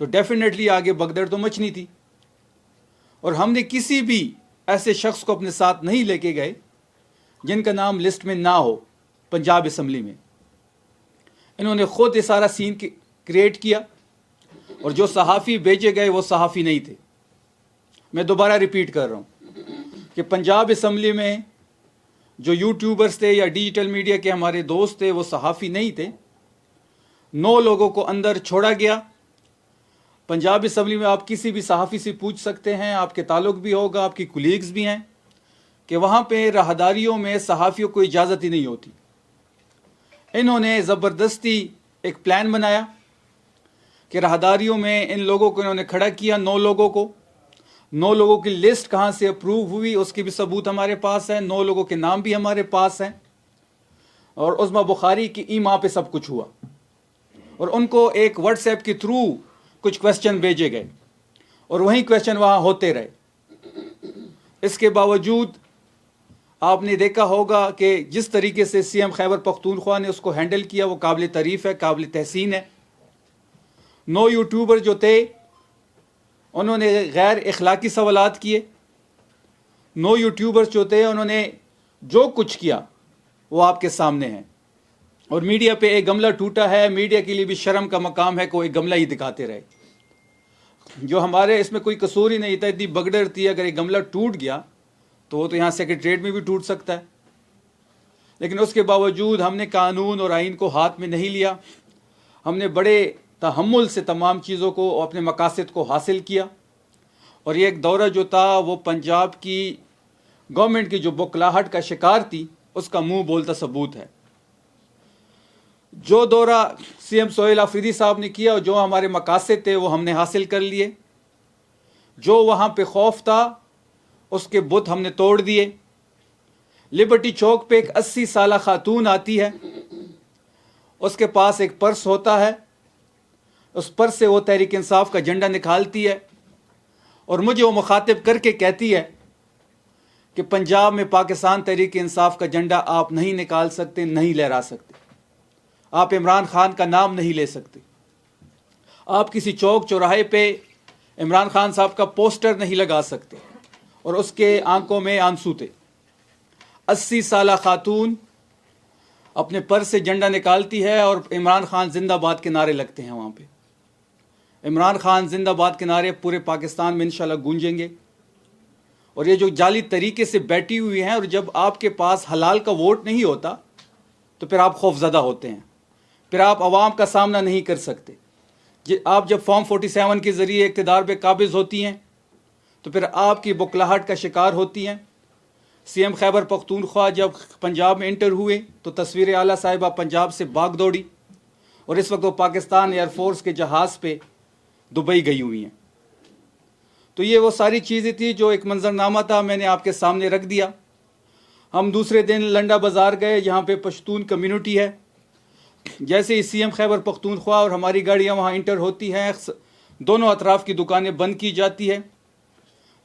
تو ڈیفینیٹلی آگے بگدڑ تو مچنی تھی. اور ہم نے کسی بھی ایسے شخص کو اپنے ساتھ نہیں لے کے گئے جن کا نام لسٹ میں نہ ہو پنجاب اسمبلی میں. انہوں نے خود یہ سارا سین کریٹ کیا, اور جو صحافی بھیجے گئے وہ صحافی نہیں تھے. میں دوبارہ ریپیٹ کر رہا ہوں کہ پنجاب اسمبلی میں جو یوٹیوبرز تھے یا ڈیجیٹل میڈیا کے ہمارے دوست تھے وہ صحافی نہیں تھے. 9 لوگوں کو اندر چھوڑا گیا. پنجاب اسمبلی میں آپ کسی بھی صحافی سے پوچھ سکتے ہیں, آپ کے تعلق بھی ہوگا, آپ کی کولیگز بھی ہیں, کہ وہاں پہ راہداریوں میں صحافیوں کو اجازت ہی نہیں ہوتی. انہوں نے زبردستی ایک پلان بنایا کہ راہداریوں میں ان لوگوں کو انہوں نے کھڑا کیا, 9 لوگوں کو. 9 لوگوں کی لسٹ کہاں سے اپروو ہوئی اس کی بھی ثبوت ہمارے پاس ہے. 9 لوگوں کے نام بھی ہمارے پاس ہیں, اور عظمیٰ بخاری کی ایما پہ سب کچھ ہوا. اور ان کو ایک واٹس ایپ کے تھرو کچھ کویسچن بھیجے گئے, اور وہیں کویسچن وہاں ہوتے رہے. اس کے باوجود آپ نے دیکھا ہوگا کہ جس طریقے سے سی ایم خیبر پختونخوا نے اس کو ہینڈل کیا وہ قابل تعریف ہے, قابل تحسین ہے. 9 یوٹیوبر جو تھے انہوں نے غیر اخلاقی سوالات کیے. 9 یوٹیوبر جو تھے انہوں نے جو کچھ کیا وہ آپ کے سامنے ہے. اور میڈیا پہ ایک گملہ ٹوٹا ہے, میڈیا کے لیے بھی شرم کا مقام ہے کہ وہ ایک گملہ ہی دکھاتے رہے. جو ہمارے اس میں کوئی قصور ہی نہیں تھا, اتنی بگڑر تھی. اگر ایک گملہ ٹوٹ گیا تو وہ تو یہاں سیکریٹریٹ میں بھی ٹوٹ سکتا ہے. لیکن اس کے باوجود ہم نے قانون اور آئین کو ہاتھ میں نہیں لیا. ہم نے بڑے تحمل سے تمام چیزوں کو اپنے مقاصد کو حاصل کیا. اور یہ ایک دورہ جو تھا وہ پنجاب کی گورنمنٹ کی جو بکلاہٹ کا شکار تھی اس کا منہ بولتا ثبوت ہے. جو دورہ سی ایم سہیل آفریدی صاحب نے کیا اور جو ہمارے مقاصد تھے وہ ہم نے حاصل کر لیے. جو وہاں پہ خوف تھا اس کے بت ہم نے توڑ دیے. لبرٹی چوک پہ ایک 80 سالہ خاتون آتی ہے, اس کے پاس ایک پرس ہوتا ہے, اس پرس سے وہ تحریک انصاف کا جھنڈا نکالتی ہے, اور مجھے وہ مخاطب کر کے کہتی ہے کہ پنجاب میں پاکستان تحریک انصاف کا جھنڈا آپ نہیں نکال سکتے, نہیں لہرا سکتے, آپ عمران خان کا نام نہیں لے سکتے, آپ کسی چوک چوراہے پہ عمران خان صاحب کا پوسٹر نہیں لگا سکتے. اور اس کے آنکھوں میں آنسو تھے. 80 سالہ خاتون اپنے پرس سے جھنڈا نکالتی ہے اور عمران خان زندہ باد کے نعرے لگتے ہیں وہاں پہ. عمران خان زندہ باد کے نعرے پورے پاکستان میں انشاءاللہ گونجیں گے. اور یہ جو جعلی طریقے سے بیٹھی ہوئی ہیں, اور جب آپ کے پاس حلال کا ووٹ نہیں ہوتا تو پھر آپ خوف زدہ ہوتے ہیں, پھر آپ عوام کا سامنا نہیں کر سکتے. آپ جب فارم 47 کے ذریعے اقتدار پہ قابض ہوتی ہیں تو پھر آپ کی بکلاہٹ کا شکار ہوتی ہیں. سی ایم خیبر پختونخوا جب پنجاب میں انٹر ہوئے تو تصویر اعلیٰ صاحبہ پنجاب سے بھاگ دوڑی, اور اس وقت وہ پاکستان ایئر فورس کے جہاز پہ دبئی گئی ہوئی ہیں. تو یہ وہ ساری چیزیں تھی جو ایک منظرنامہ تھا, میں نے آپ کے سامنے رکھ دیا. ہم دوسرے دن لنڈا بازار گئے جہاں پہ پشتون کمیونٹی ہے. جیسے ہی سی ایم خیبر پختونخوا اور ہماری گاڑیاں وہاں انٹر ہوتی ہیں, دونوں اطراف کی دکانیں بند کی جاتی ہے,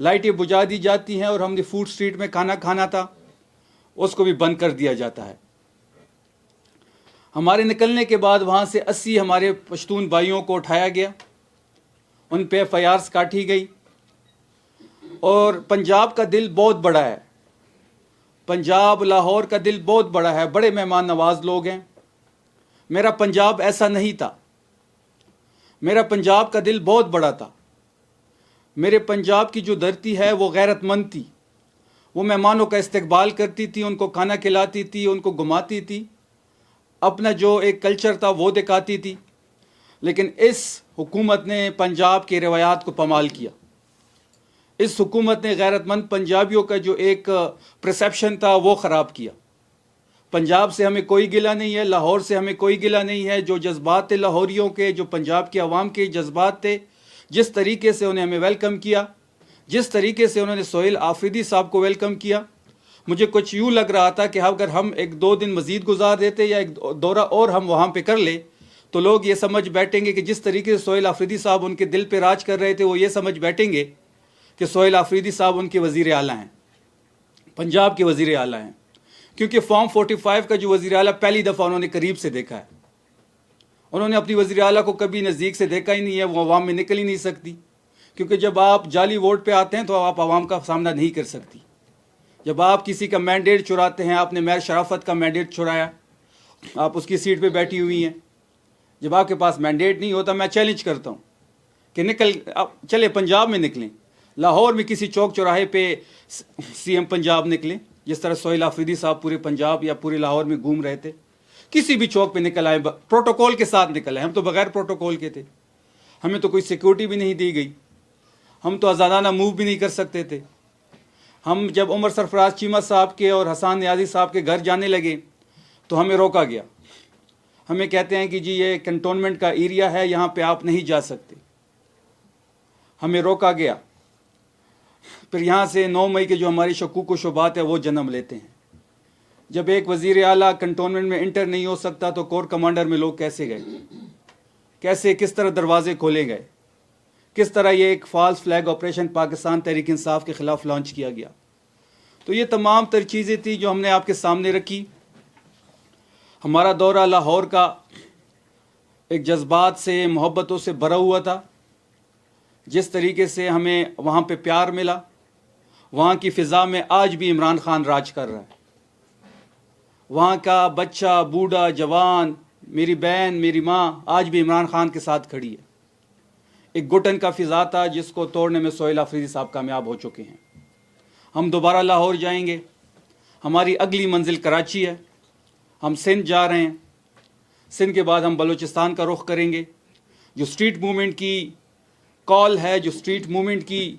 لائٹیں بجھا دی جاتی ہیں, اور ہم نے فوڈ اسٹریٹ میں کھانا کھانا تھا اس کو بھی بند کر دیا جاتا ہے. ہمارے نکلنے کے بعد وہاں سے 80 ہمارے پشتون بھائیوں کو اٹھایا گیا, ان پہ FIRs کاٹی گئی. اور پنجاب کا دل بہت بڑا ہے, پنجاب لاہور کا دل بہت بڑا ہے, بڑے مہمان نواز لوگ ہیں. میرا پنجاب ایسا نہیں تھا, میرا پنجاب کا دل بہت بڑا تھا. میرے پنجاب کی جو دھرتی ہے وہ غیرت مند تھی, وہ مہمانوں کا استقبال کرتی تھی, ان کو کھانا کھلاتی تھی, ان کو گھماتی تھی, اپنا جو ایک کلچر تھا وہ دکھاتی تھی. لیکن اس حکومت نے پنجاب کے روایات کو پامال کیا. اس حکومت نے غیرت مند پنجابیوں کا جو ایک پرسیپشن تھا وہ خراب کیا. پنجاب سے ہمیں کوئی گلہ نہیں ہے, لاہور سے ہمیں کوئی گلہ نہیں ہے. جو جذبات تھے لاہوریوں کے, جو پنجاب کے عوام کے جذبات تھے, جس طریقے سے انہیں ہمیں ویلکم کیا, جس طریقے سے انہوں نے سہیل آفریدی صاحب کو ویلکم کیا, مجھے کچھ یوں لگ رہا تھا کہ اگر ہم 1-2 دن مزید گزار دیتے یا ایک دورہ اور ہم وہاں پہ کر لیں تو لوگ یہ سمجھ بیٹھیں گے کہ جس طریقے سے سہیل آفریدی صاحب ان کے دل پہ راج کر رہے تھے, وہ یہ سمجھ بیٹھیں گے کہ سہیل آفریدی صاحب ان کے وزیر اعلیٰ ہیں, پنجاب کے وزیر اعلیٰ ہیں. کیونکہ فارم 45 کا جو وزیر اعلیٰ پہلی دفعہ انہوں نے قریب سے دیکھا ہے, انہوں نے اپنی وزیر اعلیٰ کو کبھی نزدیک سے دیکھا ہی نہیں ہے، وہ عوام میں نکل ہی نہیں سکتی، کیونکہ جب آپ جعلی ووٹ پہ آتے ہیں تو آپ عوام کا سامنا نہیں کر سکتی۔ جب آپ کسی کا مینڈیٹ چراتے ہیں، آپ نے میر شرافت کا مینڈیٹ چرایا، آپ اس کی سیٹ پہ بیٹھی ہوئی ہیں، جب آپ کے پاس مینڈیٹ نہیں ہوتا، میں چیلنج کرتا ہوں کہ چلے پنجاب میں نکلیں، لاہور میں کسی چوک چوراہے پہ سی ایم پنجاب نکلیں، جس طرح سہیل آفریدی صاحب پورے پنجاب یا پورے لاہور میں گھوم رہے تھے، کسی بھی چوک پہ نکل آئے، پروٹوکول کے ساتھ نکل آئے۔ ہم تو بغیر پروٹوکول کے تھے، ہمیں تو کوئی سیکیورٹی بھی نہیں دی گئی، ہم تو آزادانہ موو بھی نہیں کر سکتے تھے۔ ہم جب عمر سرفراز چیمہ صاحب کے اور حسان نیازی صاحب کے گھر جانے لگے تو ہمیں روکا گیا، ہمیں کہتے ہیں کہ جی یہ کنٹونمنٹ کا ایریا ہے، یہاں پہ آپ نہیں جا سکتے، ہمیں روکا گیا۔ پھر یہاں سے 9 مئی کے جو ہماری شکوک و شبہات ہے وہ جنم لیتے ہیں۔ جب ایک وزیر اعلیٰ کنٹونمنٹ میں انٹر نہیں ہو سکتا تو کور کمانڈر میں لوگ کیسے گئے، کس طرح دروازے کھولے گئے، کس طرح یہ ایک false flag operation Pakistan Tehreek Insaf کے خلاف لانچ کیا گیا۔ تو یہ تمام تر چیزیں تھیں جو ہم نے آپ کے سامنے رکھی۔ ہمارا دورہ لاہور کا ایک جذبات سے، محبتوں سے بھرا ہوا تھا۔ جس طریقے سے ہمیں وہاں پہ پیار ملا، وہاں کی فضا میں آج بھی عمران خان راج کر رہا ہے۔ وہاں کا بچہ، بوڑھا، جوان، میری بہن، میری ماں آج بھی عمران خان کے ساتھ کھڑی ہے۔ ایک گھٹن کا فضا تھا جس کو توڑنے میں سہیل آفریدی صاحب کامیاب ہو چکے ہیں۔ ہم دوبارہ لاہور جائیں گے، ہماری اگلی منزل کراچی ہے، ہم سندھ جا رہے ہیں، سندھ کے بعد ہم بلوچستان کا رخ کریں گے۔ جو اسٹریٹ موومنٹ کی کال ہے، جو اسٹریٹ موومنٹ کی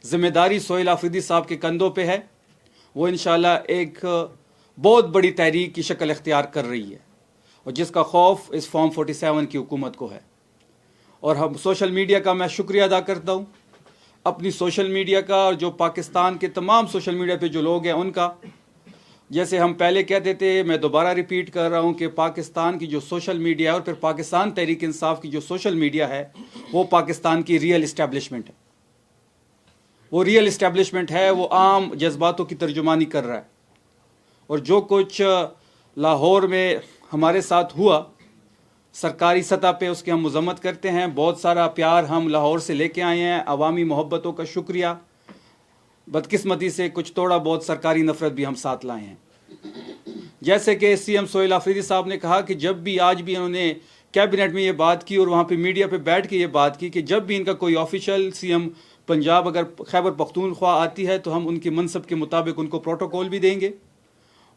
ذمہ داری سہیل آفریدی صاحب کے کندھوں پہ ہے، وہ انشاءاللہ ایک بہت بڑی تحریک کی شکل اختیار کر رہی ہے، اور جس کا خوف اس فارم 47 کی حکومت کو ہے۔ اور ہم سوشل میڈیا کا میں شکریہ ادا کرتا ہوں، اپنی سوشل میڈیا کا، اور جو پاکستان کے تمام سوشل میڈیا پہ جو لوگ ہیں ان کا۔ جیسے ہم پہلے کہتے تھے، میں دوبارہ ریپیٹ کر رہا ہوں کہ پاکستان کی جو سوشل میڈیا ہے، اور پھر پاکستان تحریک انصاف کی جو سوشل میڈیا ہے، وہ پاکستان کی ریئل اسٹیبلشمنٹ ہے۔ وہ ریئل اسٹیبلشمنٹ ہے، وہ عام جذباتوں کی ترجمانی کر رہا ہے۔ اور جو کچھ لاہور میں ہمارے ساتھ ہوا سرکاری سطح پہ، اس کی ہم مذمت کرتے ہیں۔ بہت سارا پیار ہم لاہور سے لے کے آئے ہیں، عوامی محبتوں کا شکریہ۔ بدقسمتی سے کچھ تھوڑا بہت سرکاری نفرت بھی ہم ساتھ لائے ہیں۔ جیسے کہ سی ایم سہیل آفریدی صاحب نے کہا کہ جب بھی، آج بھی انہوں نے کیبنٹ میں یہ بات کی اور وہاں پہ میڈیا پہ بیٹھ کے یہ بات کی کہ جب بھی ان کا کوئی آفیشیل سی ایم پنجاب اگر خیبر پختونخوا آتی ہے تو ہم ان کے منصب کے مطابق ان کو پروٹوکول بھی دیں گے،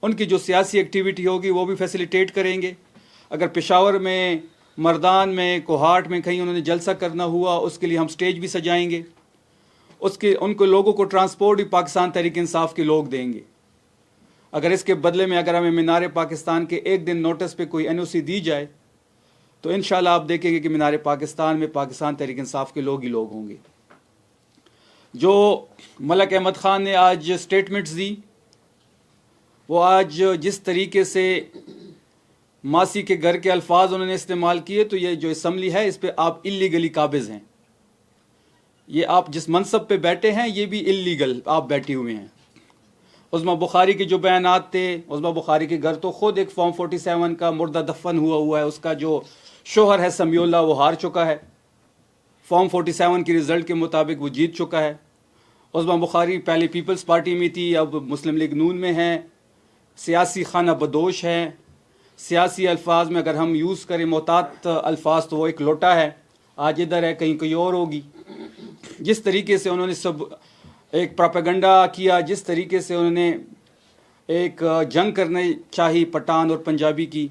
ان کی جو سیاسی ایکٹیویٹی ہوگی وہ بھی فیسیلیٹیٹ کریں گے۔ اگر پشاور میں، مردان میں، کوہاٹ میں کہیں انہوں نے جلسہ کرنا ہوا، اس کے لیے ہم سٹیج بھی سجائیں گے، ان کو لوگوں کو ٹرانسپورٹ بھی پاکستان تحریک انصاف کے لوگ دیں گے۔ اگر اس کے بدلے میں اگر ہمیں مینار پاکستان کے ایک دن نوٹس پہ کوئی NOC دی جائے تو انشاءاللہ آپ دیکھیں گے کہ مینار پاکستان میں پاکستان تحریک انصاف کے لوگ ہی لوگ ہوں گے۔ جو ملک احمد خان نے آج سٹیٹمنٹس دی، وہ آج جس طریقے سے ماسی کے گھر کے الفاظ انہوں نے استعمال کیے، تو یہ جو اسمبلی ہے اس پہ آپ اللیگلی قابض ہیں۔ یہ آپ جس منصب پہ بیٹھے ہیں یہ بھی اللیگل آپ بیٹھے ہوئے ہیں۔ عظمیٰ بخاری کے جو بیانات تھے، عظمیٰ بخاری کے گھر تو خود ایک فارم 47 کا مردہ دفن ہوا ہے، اس کا جو شوہر ہے سمیع اللہ وہ ہار چکا ہے، فارم 47 کی رزلٹ کے مطابق وہ جیت چکا ہے۔ عظمیٰ بخاری پہلے پیپلز پارٹی میں تھی، اب مسلم لیگ نون میں ہے، سیاسی خانہ بدوش ہے۔ سیاسی الفاظ میں اگر ہم یوز کریں محتاط الفاظ تو وہ ایک لوٹا ہے، آج ادھر ہے کہیں کوئی اور ہوگی۔ جس طریقے سے انہوں نے سب ایک پراپیگنڈا کیا، جس طریقے سے انہوں نے ایک جنگ کرنے چاہی پٹھان اور پنجابی کی،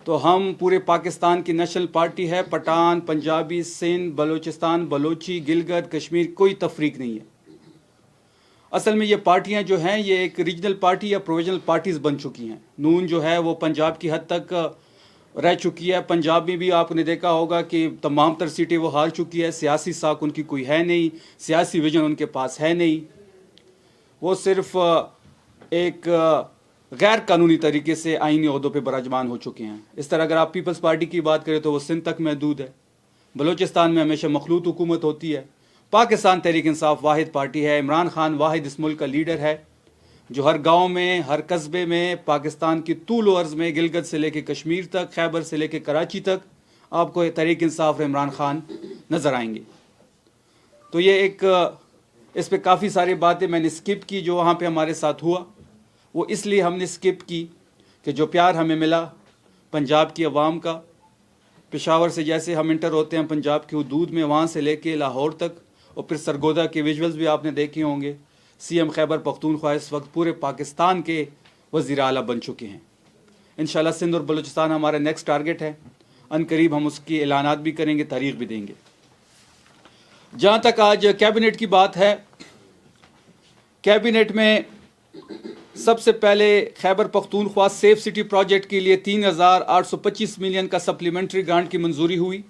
تو ہم پورے پاکستان کی نیشنل پارٹی ہے، پٹھان، پنجابی، سندھ، بلوچستان، بلوچی، گلگت، کشمیر، کوئی تفریق نہیں ہے۔ اصل میں یہ پارٹیاں جو ہیں یہ ایک ریجنل پارٹی یا پروویژنل پارٹیز بن چکی ہیں۔ نون جو ہے وہ پنجاب کی حد تک رہ چکی ہے، پنجاب میں بھی آپ نے دیکھا ہوگا کہ تمام تر سیٹیں وہ ہار چکی ہے، سیاسی ساکھ ان کی کوئی ہے نہیں، سیاسی ویژن ان کے پاس ہے نہیں، وہ صرف ایک غیر قانونی طریقے سے آئینی عہدوں پہ براجمان ہو چکے ہیں۔ اس طرح اگر آپ پیپلز پارٹی کی بات کریں تو وہ سندھ تک محدود ہے، بلوچستان میں ہمیشہ مخلوط حکومت ہوتی ہے، پاکستان تحریک انصاف واحد پارٹی ہے، عمران خان واحد اس ملک کا لیڈر ہے، جو ہر گاؤں میں، ہر قصبے میں، پاکستان کی طول و عرض میں، گلگت سے لے کے کشمیر تک، خیبر سے لے کے کراچی تک آپ کو تحریک انصاف اور عمران خان نظر آئیں گے. تو یہ ایک اس پہ کافی ساری باتیں میں نے سکپ کی جو وہاں پہ ہمارے ساتھ ہوا. وہ اس لیے ہم نے سکپ کی کہ جو پیار ہمیں ملا پنجاب کی عوام کا، پشاور سے جیسے ہم انٹر ہوتے ہیں پنجاب کی حدود میں، وہاں سے لے کے لاہور تک، اور پھر سرگودا کے ویژولز بھی آپ نے دیکھے ہوں گے. سی ایم خیبر پختونخوا اس وقت پورے پاکستان کے وزیر اعلیٰ بن چکے ہیں. انشاءاللہ سندھ اور بلوچستان ہمارا نیکسٹ ٹارگٹ ہے. ان قریب ہم اس کی اعلانات بھی کریں گے، تاریخ بھی دیں گے. جہاں تک آج کیبنٹ کی بات ہے، کیبنٹ میں سب سے پہلے Khyber Pakhtunkhwa safe city project کے لیے 3,825 ملین کا سپلیمنٹری گرانٹ کی منظوری ہوئی.